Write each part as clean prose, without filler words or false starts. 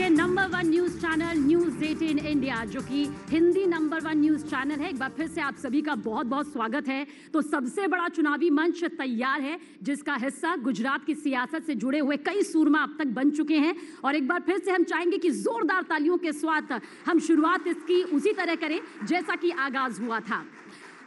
देखिए number 1 news channel news 18 India, जो कि हिंदी नंबर 1 न्यूज चैनल है, एक बार फिर से आप सभी का बहुत बहुत स्वागत है। तो सबसे बड़ा चुनावी मंच तैयार है, जिसका हिस्सा गुजरात की सियासत से जुड़े हुए कई सूरमा अब तक बन चुके हैं। और एक बार फिर से हम चाहेंगे कि जोरदार तालियों के साथ हम शुरुआत इसकी उसी तरह करें जैसा कि आगाज हुआ था।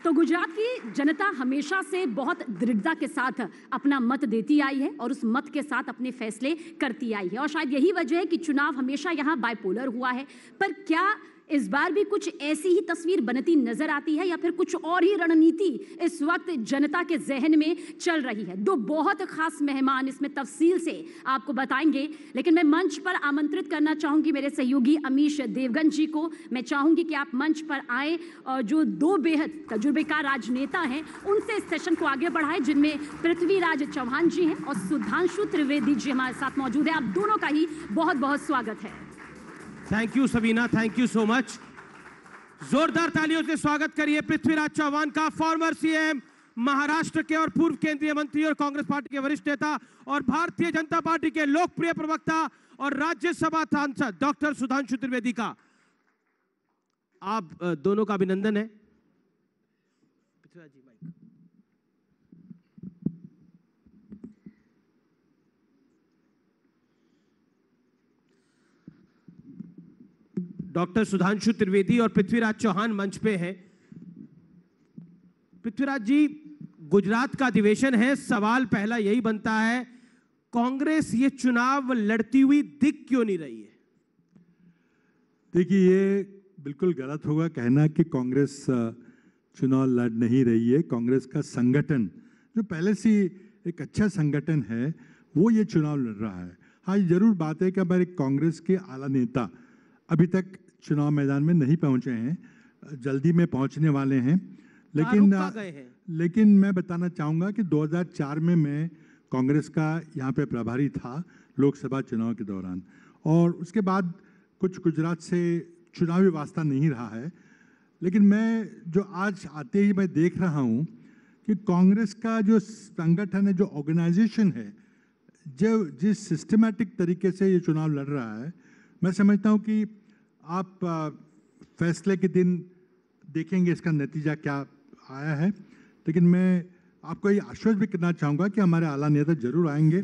तो गुजरात की जनता हमेशा से बहुत दृढ़ता के साथ अपना मत देती आई है और उस मत के साथ अपने फैसले करती आई है, और शायद यही वजह है कि चुनाव हमेशा यहाँ बाइपोलर हुआ है। पर क्या इस बार भी कुछ ऐसी ही तस्वीर बनती नजर आती है या फिर कुछ और ही रणनीति इस वक्त जनता के जहन में चल रही है? दो बहुत खास मेहमान इसमें तफसील से आपको बताएंगे, लेकिन मैं मंच पर आमंत्रित करना चाहूंगी मेरे सहयोगी अमीश देवगन जी को। मैं चाहूंगी कि आप मंच पर आए और जो दो बेहद तजुर्बेकार राजनेता हैं उनसे इस सेशन को आगे बढ़ाएं, जिनमें पृथ्वीराज चौहान जी हैं और सुधांशु त्रिवेदी जी हमारे साथ मौजूद है। आप दोनों का ही बहुत बहुत स्वागत है। Thank you Sabina, thank you so much. जोरदार तालियों से स्वागत करिए पृथ्वीराज चौहान का, फॉर्मर सीएम महाराष्ट्र के और पूर्व केंद्रीय मंत्री और कांग्रेस पार्टी के वरिष्ठ नेता और भारतीय जनता पार्टी के लोकप्रिय प्रवक्ता और राज्यसभा सांसद डॉक्टर सुधांशु त्रिवेदी का। आप दोनों का अभिनंदन है। पृथ्वीराज जी, माइक। डॉक्टर सुधांशु त्रिवेदी और पृथ्वीराज चौहान मंच पे हैं। पृथ्वीराज जी, गुजरात का अधिवेशन है, सवाल पहला यही बनता है, कांग्रेस ये चुनाव लड़ती हुई दिख क्यों नहीं रही है? देखिए, ये बिल्कुल गलत होगा कहना कि कांग्रेस चुनाव लड़ नहीं रही है। कांग्रेस का संगठन जो पहले से एक अच्छा संगठन है वो ये चुनाव लड़ रहा है। हाँ, ये जरूर बात है कि हमारे कांग्रेस के आला नेता अभी तक चुनाव मैदान में नहीं पहुंचे हैं, जल्दी में पहुंचने वाले हैं। लेकिन मैं बताना चाहूँगा कि 2004 में मैं कांग्रेस का यहाँ पे प्रभारी था लोकसभा चुनाव के दौरान, और उसके बाद कुछ गुजरात से चुनावी वास्ता नहीं रहा है। लेकिन मैं जो आज आते ही मैं देख रहा हूँ कि कांग्रेस का जो संगठन है, जो ऑर्गेनाइजेशन है, जो जिस सिस्टमैटिक तरीके से ये चुनाव लड़ रहा है, मैं समझता हूँ कि आप फैसले के दिन देखेंगे इसका नतीजा क्या आया है। लेकिन मैं आपको ये आश्वस्त भी करना चाहूँगा कि हमारे आला नेता जरूर आएंगे।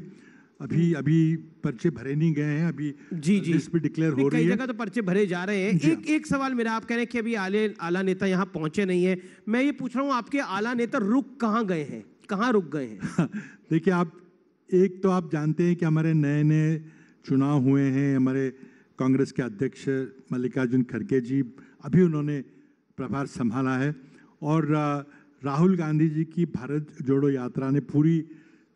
अभी पर्चे भरे नहीं गए हैं, अभी जी लिस्ट भी डिक्लेयर हो रही है। कई जगह तो पर्चे भरे जा रहे हैं। एक सवाल मेरा, आप कह रहे हैं कि अभी आला नेता यहाँ पहुंचे नहीं है, मैं ये पूछ रहा हूँ आपके आला नेता रुक कहाँ गए हैं, कहाँ रुक गए हैं? देखिए, एक तो आप जानते हैं कि हमारे नए चुनाव हुए हैं। हमारे कांग्रेस के अध्यक्ष मल्लिकार्जुन खड़गे जी, अभी उन्होंने प्रभार संभाला है, और राहुल गांधी जी की भारत जोड़ो यात्रा ने पूरी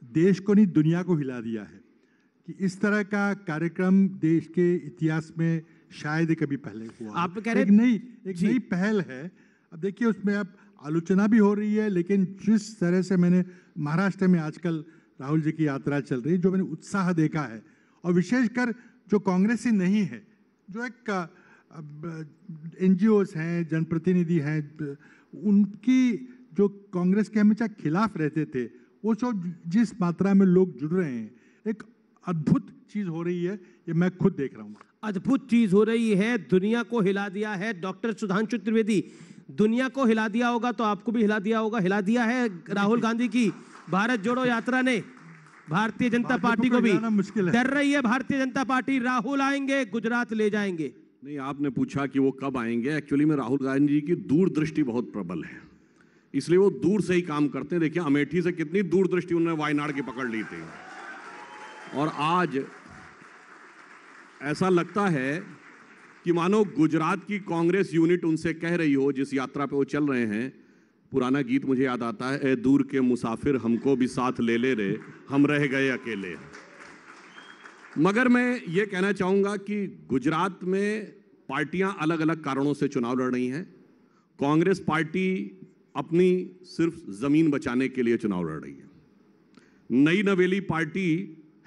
देश को नहीं दुनिया को हिला दिया है कि इस तरह का कार्यक्रम देश के इतिहास में शायद कभी पहले हुआ। आप कह रहे एक नई पहल है। अब देखिए, उसमें अब आलोचना भी हो रही है, लेकिन जिस तरह से मैंने महाराष्ट्र में आजकल राहुल जी की यात्रा चल रही है, जो मैंने उत्साह देखा है, और विशेषकर जो कांग्रेसी नहीं है, जो एक एनजीओस हैं, जनप्रतिनिधि हैं, उनकी जो कांग्रेस के हमेशा खिलाफ रहते थे, वो सब जिस मात्रा में लोग जुड़ रहे हैं, एक अद्भुत चीज हो रही है। ये मैं खुद देख रहा हूँ। अद्भुत चीज हो रही है, दुनिया को हिला दिया है। डॉक्टर सुधांशु त्रिवेदी, दुनिया को हिला दिया होगा तो आपको भी हिला दिया होगा। हिला दिया है राहुल गांधी की भारत जोड़ो यात्रा ने भारतीय जनता पार्टी को भी। डर रही है भारतीय जनता पार्टी, राहुल आएंगे गुजरात ले जाएंगे। नहीं, आपने पूछा कि वो कब आएंगे। एक्चुअली में राहुल गांधी जी की दूरदृष्टि बहुत प्रबल है, इसलिए वो दूर से ही काम करते हैं। देखिए, अमेठी से कितनी दूरदृष्टि उन्होंने वायनाड की पकड़ ली थी, और आज ऐसा लगता है कि मानो गुजरात की कांग्रेस यूनिट उनसे कह रही हो, जिस यात्रा पे वो चल रहे हैं। पुराना गीत मुझे याद आता है, ए दूर के मुसाफिर हमको भी साथ ले ले रे, हम रह गए अकेले। मगर मैं ये कहना चाहूँगा कि गुजरात में पार्टियां अलग अलग कारणों से चुनाव लड़ रही हैं। कांग्रेस पार्टी अपनी सिर्फ ज़मीन बचाने के लिए चुनाव लड़ रही है। नई नवेली पार्टी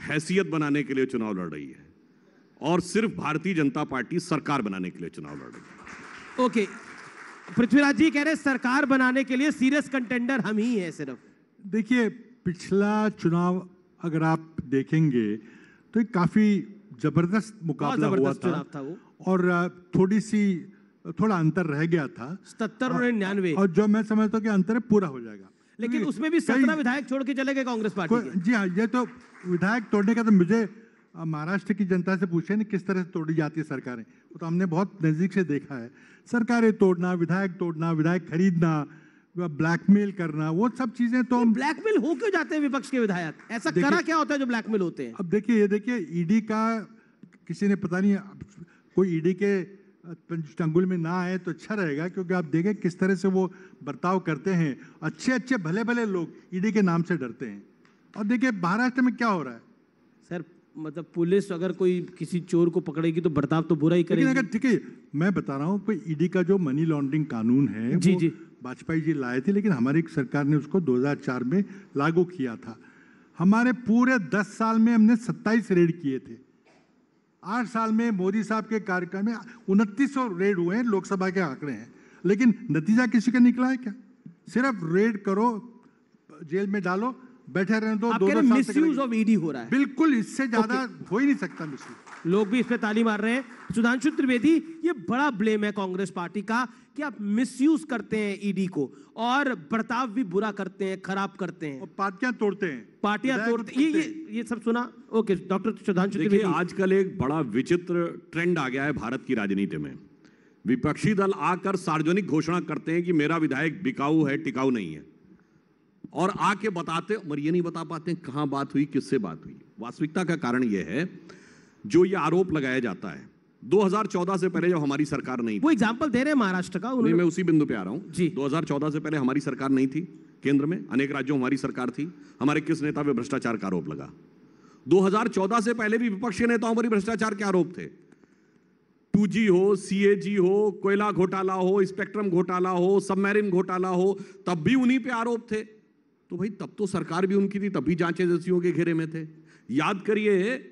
हैसियत बनाने के लिए चुनाव लड़ रही है, और सिर्फ भारतीय जनता पार्टी सरकार बनाने के लिए चुनाव लड़ रही है। ओके, पृथ्वीराज जी कह रहे हैं सरकार बनाने के लिए सीरियस कंटेंडर हम ही हैं सिर्फ। देखिए, पिछला चुनाव अगर आप देखेंगे तो काफ़ी जबरदस्त मुकाबला हुआ जबरदस्त था चुनाव था वो। और थोड़ा अंतर रह गया था 77 और 99। और जो मैं समझता हूँ कि अंतर पूरा हो जाएगा। लेकिन क्योंकि उसमें भी 17 विधायक छोड़ के चले गए कांग्रेस पार्टी के। जी हाँ, ये तो विधायक तोड़ने का तो मुझे महाराष्ट्र की जनता से पूछे नहीं किस तरह से तोड़ी जाती है सरकारें, वो तो हमने बहुत नजदीक से देखा है। सरकारें तोड़ना, विधायक खरीदना, ब्लैकमेल करना, वो सब चीजें तो हम ब्लैकमेल हो क्यों जाते हैं विपक्ष के विधायक? ऐसा करा क्या होता है जो ब्लैकमेल होते हैं? अब देखिए ईडी का किसी ने पता नहीं, कोई ईडी के चंगुल में ना आए तो अच्छा रहेगा, क्योंकि आप देखें किस तरह से वो बर्ताव करते हैं। अच्छे भले लोग ईडी के नाम से डरते हैं। और देखिए महाराष्ट्र में क्या हो रहा है सर, मतलब पुलिस अगर कोई किसी चोर को पकड़ेगी तो बर्ताव तो बुरा ही लेकिन करेगी। अगर ठीक है, मैं बता रहा हूँ कोई ईडी का जो मनी लॉन्ड्रिंग कानून है जी, वो जी। वाजपेयी जी लाए थे, लेकिन हमारी सरकार ने उसको 2004 में लागू किया था। हमारे पूरे 10 साल में हमने 27 रेड किए थे। 8 साल में मोदी साहब के कार्यकाल में 2900 रेड हुए हैं, लोकसभा के आंकड़े हैं। लेकिन नतीजा किसी का निकला है क्या? सिर्फ रेड करो, जेल में डालो, बैठे रहने दो। आप कह रहे मिसयूज ऑफ ईडी हो रहा है। बिल्कुल, इससे ज्यादा हो ही नहीं सकता मिसयूज। लोग भी इस पे ताली मार रहे हैं। सुधांशु त्रिवेदी, ये बड़ा ब्लेम है कांग्रेस पार्टी का कि आप मिसयूज करते हैं ईडी को और बर्ताव भी बुरा करते हैं, खराब करते हैं, और पार्टियां तोड़ते हैं, पार्टियां तोड़ते हैं। ये सब सुना। ओके डॉक्टर सुधांशु देखिए, त्रिवेदी, आजकल एक बड़ा विचित्र ट्रेंड आ गया है भारत की राजनीति में। विपक्षी दल आकर सार्वजनिक घोषणा करते हैं कि मेरा विधायक बिकाऊ है, टिकाऊ नहीं है, और आके बताते, और ये नहीं बता पाते कहां बात हुई, किससे बात हुई। वास्तविकता का कारण यह है, जो ये आरोप लगाया जाता है 2014 से पहले जब हमारी सरकार नहीं थी, वो एग्जांपल दे रहे हैं महाराष्ट्र का। नहीं, मैं उसी बिंदु पे आ रहा हूं जी। 2014 से पहले हमारी सरकार नहीं थी केंद्र में, अनेक राज्यों में हमारी सरकार थी। हमारे किस नेता पे भ्रष्टाचार का आरोप लगा? 2014 से पहले भी विपक्षी नेताओं पर भ्रष्टाचार के आरोप थे। 2G हो, CAG हो, कोयला घोटाला हो, स्पेक्ट्रम घोटाला हो, सबमरीन घोटाला हो, तब भी उन्हीं पे आरोप थे। तो भाई तब तो सरकार भी उनकी थी, तब भी जांच एजेंसियों के घेरे में थे। याद करिए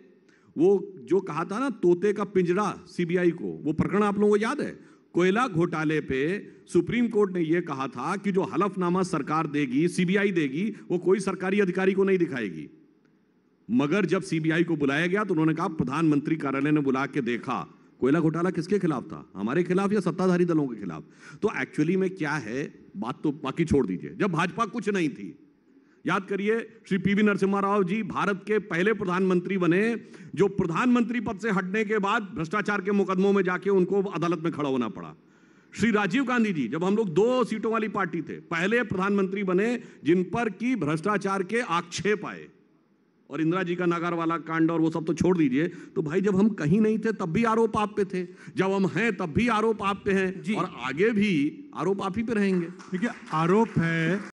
वो जो कहा था ना, तोते का पिंजरा CBI को, वो प्रकरण आप लोगों को याद है? कोयला घोटाले पे सुप्रीम कोर्ट ने यह कहा था कि जो हलफनामा सरकार देगी, CBI देगी, वो कोई सरकारी अधिकारी को नहीं दिखाएगी। मगर जब CBI को बुलाया गया तो उन्होंने कहा, प्रधानमंत्री कार्यालय ने बुला के देखा, कोयला घोटाला किसके खिलाफ था? हमारे खिलाफ या सत्ताधारी दलों के खिलाफ? तो एक्चुअली में क्या है बात, तो बाकी छोड़ दीजिए। जब भाजपा कुछ नहीं थी, याद करिए श्री PV नरसिम्हा राव जी भारत के पहले प्रधानमंत्री बने, जो प्रधानमंत्री पद से हटने के बाद भ्रष्टाचार के मुकदमों में जाके उनको अदालत में खड़ा होना पड़ा। श्री राजीव गांधी जी, जब हम लोग 2 सीटों वाली पार्टी थे, पहले प्रधानमंत्री बने जिन पर की भ्रष्टाचार के आक्षेप आए। और इंदिरा जी का नागर वाला कांड और वो सब तो छोड़ दीजिए। तो भाई जब हम कहीं नहीं थे तब भी आरोप आप पे थे, जब हम हैं तब भी आरोप आप पे हैं, और आगे भी आरोप आप ही पे रहेंगे। देखिए आरोप है